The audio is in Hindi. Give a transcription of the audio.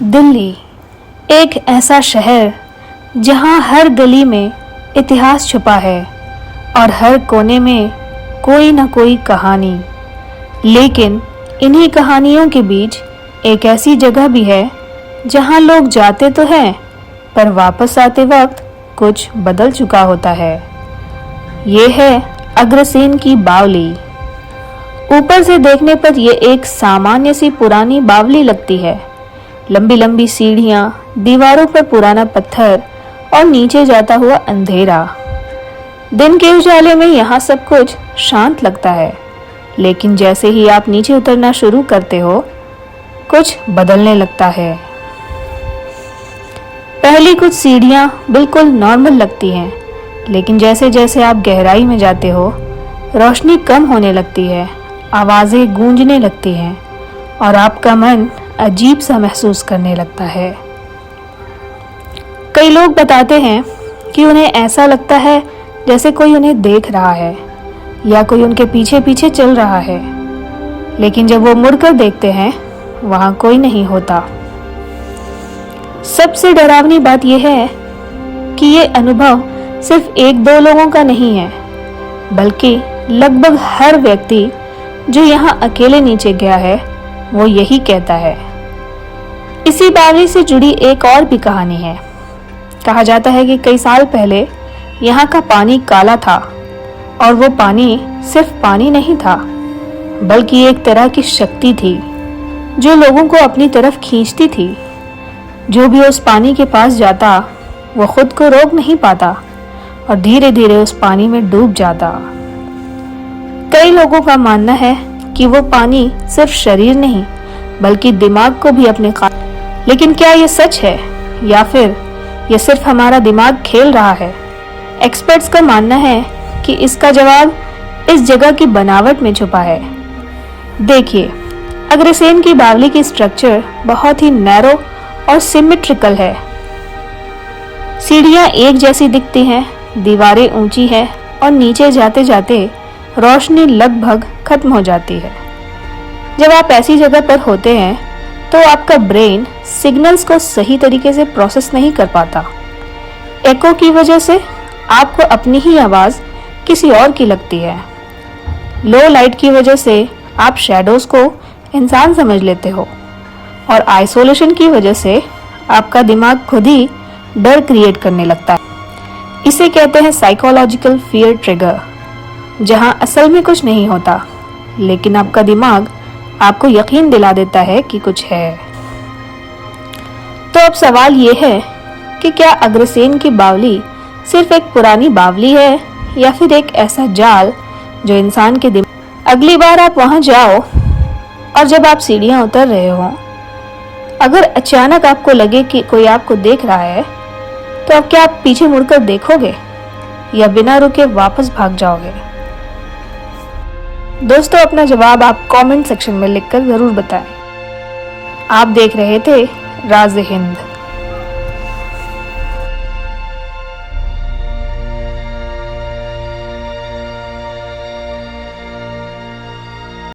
दिल्ली एक ऐसा शहर जहां हर गली में इतिहास छुपा है और हर कोने में कोई ना कोई कहानी। लेकिन इन्हीं कहानियों के बीच एक ऐसी जगह भी है जहां लोग जाते तो हैं पर वापस आते वक्त कुछ बदल चुका होता है। ये है अग्रसेन की बावली। ऊपर से देखने पर यह एक सामान्य सी पुरानी बावली लगती है। लंबी लंबी सीढ़ियां, दीवारों पर पुराना पत्थर और नीचे जाता हुआ अंधेरा। दिन के उजाले में यहाँ सब कुछ शांत लगता है, लेकिन जैसे ही आप नीचे उतरना शुरू करते हो कुछ बदलने लगता है। पहली कुछ सीढ़ियां बिल्कुल नॉर्मल लगती हैं, लेकिन जैसे जैसे आप गहराई में जाते हो रोशनी कम होने लगती है, आवाजें गूंजने लगती हैं और आपका मन अजीब सा महसूस करने लगता है। कई लोग बताते हैं कि उन्हें ऐसा लगता है जैसे कोई उन्हें देख रहा है या कोई उनके पीछे पीछे चल रहा है, लेकिन जब वो मुड़कर देखते हैं वहां कोई नहीं होता। सबसे डरावनी बात यह है कि ये अनुभव सिर्फ एक दो लोगों का नहीं है, बल्कि लगभग हर व्यक्ति जो यहाँ अकेले नीचे गया है वो यही कहता है। इसी बावली से जुड़ी एक और भी कहानी है। कहा जाता है कि कई साल पहले यहाँ का पानी काला था और वो पानी सिर्फ पानी नहीं था, बल्कि एक तरह की शक्ति थी जो लोगों को अपनी तरफ खींचती थी। जो भी उस पानी के पास जाता वो खुद को रोक नहीं पाता और धीरे धीरे उस पानी में डूब जाता। कई लोगों का मानना है कि वो पानी सिर्फ शरीर नहीं बल्कि दिमाग को भी अपने लेकिन क्या ये सच है या फिर ये सिर्फ हमारा दिमाग खेल रहा है? एक्सपर्ट्स का मानना है कि इसका जवाब इस जगह की बनावट में छुपा है। देखिए, अग्रसेन की बावली की स्ट्रक्चर बहुत ही नैरो और सिमेट्रिकल है। सीढ़ियां एक जैसी दिखती हैं, दीवारें ऊंची हैं और नीचे जाते जाते रोशनी लगभग खत्म हो जाती है। जब आप ऐसी जगह पर होते हैं तो आपका ब्रेन सिग्नल्स को सही तरीके से प्रोसेस नहीं कर पाता। एको की वजह से आपको अपनी ही आवाज़ किसी और की लगती है। लो लाइट की वजह से आप शैडोज को इंसान समझ लेते हो और आइसोलेशन की वजह से आपका दिमाग खुद ही डर क्रिएट करने लगता है। इसे कहते हैं साइकोलॉजिकल फियर ट्रिगर, जहां असल में कुछ नहीं होता लेकिन आपका दिमाग आपको यकीन दिला देता है कि कुछ है। तो अब सवाल ये है कि क्या अग्रसेन की बावली सिर्फ एक पुरानी बावली है या फिर एक ऐसा जाल जो इंसान के दिमाग। अगली बार आप वहां जाओ और जब आप सीढ़ियां उतर रहे हो, अगर अचानक आपको लगे कि कोई आपको देख रहा है, तो अब क्या आप पीछे मुड़कर देखोगे या बिना रुके वापस भाग जाओगे? दोस्तों, अपना जवाब आप कमेंट सेक्शन में लिखकर जरूर बताएं। आप देख रहे थे राज़-ए-हिंद।